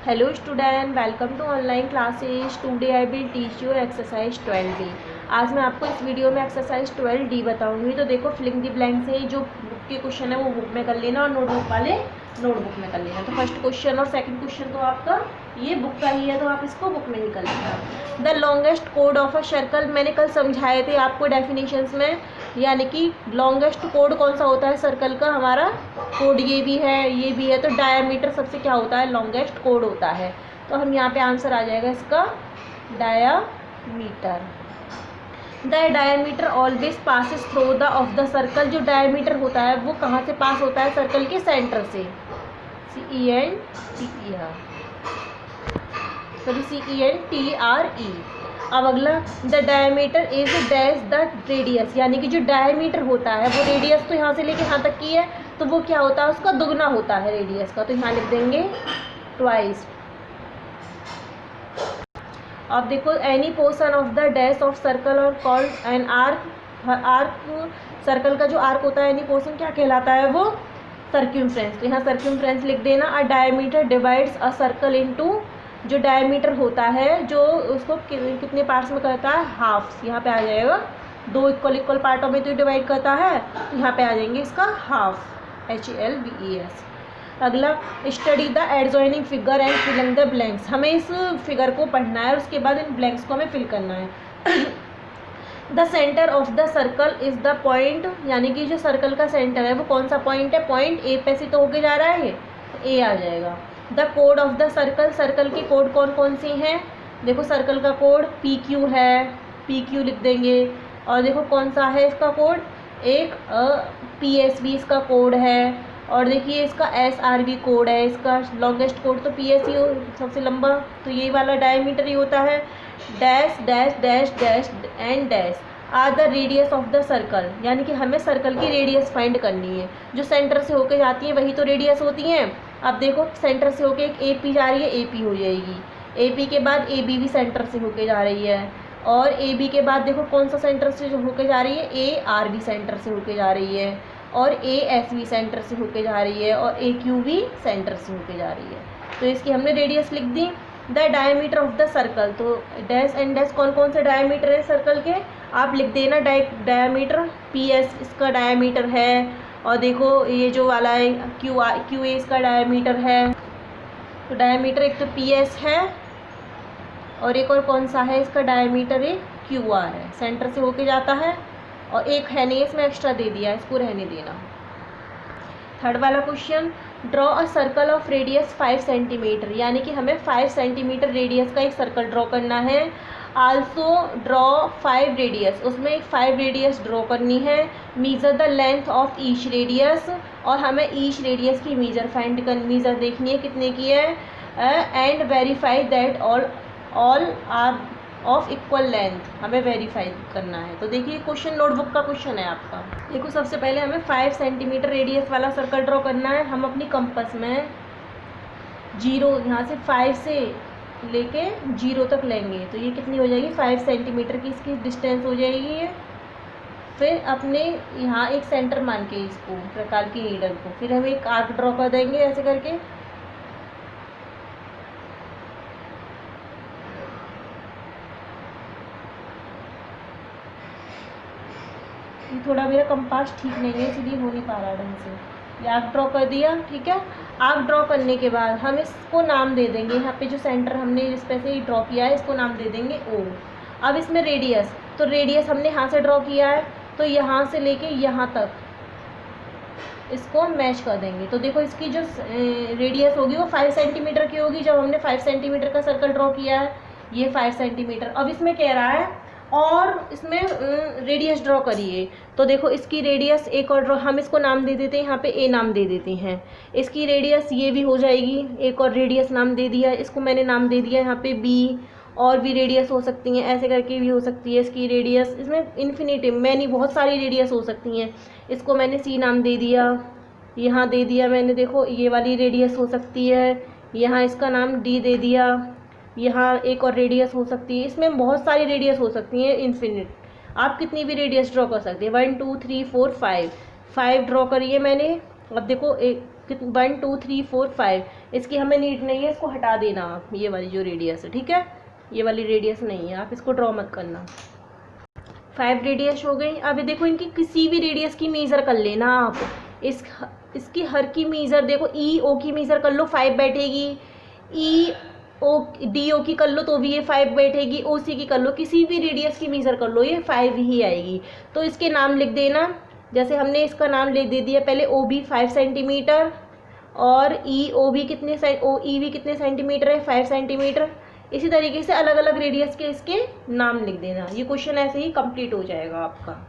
Hello student, welcome to online classes. Today I will teach you exercise 12D. आज मैं आपको इस video में एक्सरसाइज 12D बताऊंगी। तो देखो फिलिंग द ब्लैंक से जो बुक के क्वेश्चन है वो बुक में कर लेना और नोटबुक वाले नोटबुक में कर लेना। तो फर्स्ट क्वेश्चन और सेकंड क्वेश्चन तो आपका ये बुक का ही है, तो आप इसको बुक में ही कर लेना। The longest code of a circle, मैंने कल समझाए थे आपको डेफिनेशंस में, यानी कि लॉन्गेस्ट कोड कौन सा होता है सर्कल का, हमारा कोड ये भी है। तो डायामीटर सबसे क्या होता है, लॉन्गेस्ट कोड होता है। तो हम यहाँ पे आंसर आ जाएगा इसका diameter. The diameter always passes through the of the circle, जो डायामीटर होता है वो कहाँ से पास होता है, सर्कल के सेंटर से। CENTRE। अब अगला, the diameter is dash the radius, यानी कि जो डायमीटर होता है वो रेडियस तो यहाँ से लेके यहाँ तक की है, तो वो क्या होता है, उसका दुगना होता है रेडियस का। तो यहाँ लिख देंगे ट्वाइस। अब देखो, any portion of the dash of circle are called an arc. Arc, circle का जो आर्क होता है, एनी पोर्शन क्या कहलाता है, वो सर्क्यूमफ्रेंस। तो यहाँ सर्क्यूमफ्रेंस लिख देना। A diameter divides a circle into, जो डायमीटर होता है जो उसको कितने पार्ट्स में करता है, हाफ्स। यहाँ पे आ जाएगा, दो इक्वल पार्टों में तो डिवाइड करता है, तो यहाँ पे आ जाएंगे इसका हाफ, HLVES। अगला, study the adjoining figure and filling the blanks, हमें इस फिगर को पढ़ना है और उसके बाद इन ब्लैंक्स को हमें फिल करना है। The centre of the circle is the point, यानी कि जो सर्कल का सेंटर है वो कौन सा पॉइंट है, पॉइंट ए पे से तो होके जा रहा है, ये ए आ जाएगा। The code of the circle, circle के कोड कौन कौन से हैं, देखो सर्कल का कोड PQ है, PQ लिख देंगे। और देखो कौन सा है इसका कोड, एक PSV इसका कोड है। और देखिए इसका SRV कोड है, इसका लॉन्गेस्ट कोड तो PSE सबसे लंबा, तो ये वाला डायमीटर ही होता है। Dash dash dash dash and dash are the radius of the circle, यानी कि हमें सर्कल की रेडियस फाइंड करनी है। जो सेंटर से होके जाती है वही तो रेडियस होती हैं। अब देखो सेंटर से होके एक AP जा रही है, AP हो जाएगी। AP के बाद AB भी सेंटर से होके जा रही है, और AB के बाद देखो कौन सा सेंटर से जो होके जा रही है, AR भी सेंटर से होके जा रही है, और AS भी सेंटर से होके जा रही है, और AQ भी सेंटर से होके जा रही है। तो इसकी हमने रेडियस लिख दी। The diameter of the circle, तो डैश एंड डैश कौन कौन से डायमीटर है सर्कल के, आप लिख देना। डायमीटर PS इसका डायमीटर है, और देखो ये जो वाला है QA इसका डायमीटर है। तो डायमीटर एक तो PS है, और एक और कौन सा है इसका डायमीटर, एक QR है, सेंटर से होके जाता है। और एक है नहीं, इसमें एक्स्ट्रा दे दिया है, इसको रहने देना। थर्ड वाला question, draw a circle of radius 5 centimetre, यानी कि हमें 5 सेंटीमीटर रेडियस का एक सर्कल ड्रॉ करना है। आल्सो ड्रॉ 5 रेडियस, उसमें एक 5 रेडियस ड्रॉ करनी है। Measure the length of each radius, और हमें ईच रेडियस की मीज़र देखनी है कितने की है। And verify that all are of equal length, हमें वेरीफाई करना है। तो देखिए क्वेश्चन नोटबुक का क्वेश्चन है आपका। देखो सबसे पहले हमें 5 सेंटीमीटर रेडियस वाला सर्कल ड्रॉ करना है। हम अपनी कंपास में 0, यहाँ से 5 से लेके 0 तक लेंगे, तो ये कितनी हो जाएगी, 5 सेंटीमीटर की इसकी डिस्टेंस हो जाएगी ये। फिर अपने यहाँ एक सेंटर मान के इसको, प्रकार की नीडल को, फिर हम एक आर्क ड्रॉ कर देंगे ऐसे करके। ये थोड़ा मेरा कंपास ठीक नहीं है इसलिए हो नहीं पा रहा ढंग से। ये आर्क ड्रॉ कर दिया, ठीक है। आर्क ड्रॉ करने के बाद हम इसको नाम दे देंगे, यहाँ पे जो सेंटर हमने इस पे से ड्रॉ किया है इसको नाम दे देंगे O। अब इसमें रेडियस, तो रेडियस हमने यहाँ से ड्रॉ किया है, तो यहाँ से लेके यहाँ तक इसको मैच कर देंगे। तो देखो इसकी जो रेडियस होगी वो 5 सेंटीमीटर की होगी, जब हमने 5 सेंटीमीटर का सर्कल ड्रॉ किया है, ये 5 सेंटीमीटर। अब इसमें कह रहा है और इसमें रेडियस ड्रॉ करिए, तो देखो इसकी रेडियस एक और ड्रॉ, हम इसको नाम दे देते हैं, यहाँ पे A नाम दे देते हैं। इसकी रेडियस ये भी हो जाएगी, एक और रेडियस नाम दे दिया, इसको मैंने नाम दे दिया यहाँ पे B। और भी रेडियस हो सकती हैं, ऐसे करके भी हो सकती है इसकी रेडियस, इसमें इन्फिनिटी मैनी बहुत सारी रेडियस हो सकती हैं। इसको मैंने C नाम दे दिया, यहाँ दे दिया मैंने, देखो ये वाली रेडियस हो सकती है, यहाँ इसका नाम D दे दिया, यहाँ एक और रेडियस हो सकती है। इसमें बहुत सारी रेडियस हो सकती हैं, इन्फिनिट, आप कितनी भी रेडियस ड्रॉ कर सकते हैं। 1 2 3 4 5 ड्रॉ करिए मैंने। अब देखो एक 1 2 3 4 5, इसकी हमें नीड नहीं है, इसको हटा देना आप, ये वाली जो रेडियस है, ठीक है, ये वाली रेडियस नहीं है, आप इसको ड्रॉ मत करना। 5 रेडियस हो गई। अब देखो इनकी किसी भी रेडियस की मेज़र कर लेना आप, इसकी हर की मेज़र देखो, ई ओ की मेज़र कर लो 5 बैठेगी, ई ओ डी ओ की कर लो तो भी ये 5 बैठेगी, ओ सी की कर लो, किसी भी रेडियस की मेज़र कर लो ये 5 ही आएगी। तो इसके नाम लिख देना, जैसे हमने इसका नाम दे दिया पहले, ओ बी 5 सेंटीमीटर और ई ओ बी कितने ओ ई बी कितने सेंटीमीटर है, 5 सेंटीमीटर। इसी तरीके से अलग अलग रेडियस के इसके नाम लिख देना। ये क्वेश्चन ऐसे ही कंप्लीट हो जाएगा आपका।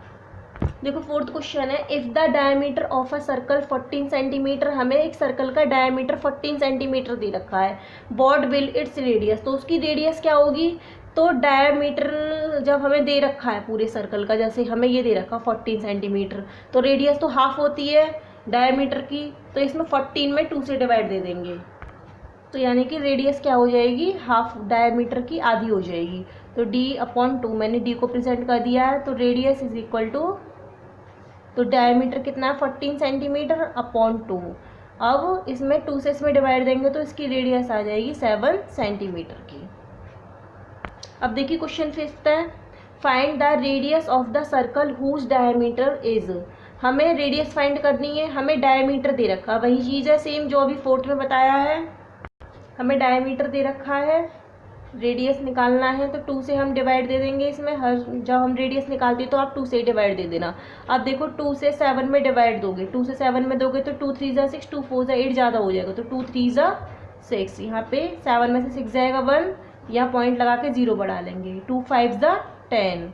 देखो 4th क्वेश्चन है, if the diameter of a circle 14 centimetre, हमें एक सर्कल का डायमीटर 14 सेंटीमीटर दे रखा है, व्हाट विल इट्स रेडियस, तो उसकी रेडियस क्या होगी। तो डायमीटर जब हमें दे रखा है पूरे सर्कल का, जैसे हमें ये दे रखा 14 सेंटीमीटर, तो रेडियस तो हाफ होती है डायमीटर की, तो इसमें 14 में 2 से डिवाइड दे देंगे, तो यानी कि रेडियस क्या हो जाएगी, हाफ डायमीटर की आधी हो जाएगी। तो d/2, मैंने d को प्रेजेंट कर दिया है, तो रेडियस इज इक्वल टू, तो डायमीटर कितना है 14 सेंटीमीटर अपॉन 2, अब इसमें 2 से इसमें डिवाइड देंगे तो इसकी रेडियस आ जाएगी 7 सेंटीमीटर की। अब देखिए क्वेश्चन 5th है, find the radius of the circle whose diameter is, हमें रेडियस फाइंड करनी है, हमें डायमीटर दे रखा, वही चीज़ है सेम जो अभी 4th में बताया है, हमें डायमीटर दे रखा है, रेडियस निकालना है, तो 2 से हम डिवाइड दे देंगे इसमें, हर जब हम रेडियस निकालते हैं तो आप 2 से डिवाइड दे देना। अब देखो 2 से 7 में डिवाइड दोगे, 2 से 7 में दोगे तो 2 3 ज़ा 6, 2 4 ज़ा 8 ज़्यादा हो जाएगा, तो 2 3 ज़ा 6, यहाँ पे 7 में से 6 जाएगा 1, यहाँ पॉइंट लगा के 0 बढ़ा लेंगे, 2 5 ज़ा 10,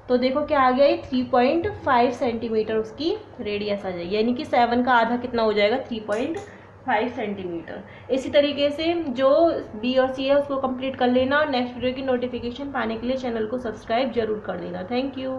तो देखो क्या आ गया, ये 3.5 सेंटीमीटर उसकी रेडियस आ जाएगी, यानी कि 7 का आधा कितना हो जाएगा, 3.5 सेंटीमीटर। इसी तरीके से जो बी और सी है उसको कंप्लीट कर लेना, और नेक्स्ट वीडियो की नोटिफिकेशन पाने के लिए चैनल को सब्सक्राइब जरूर कर देना। Thank you.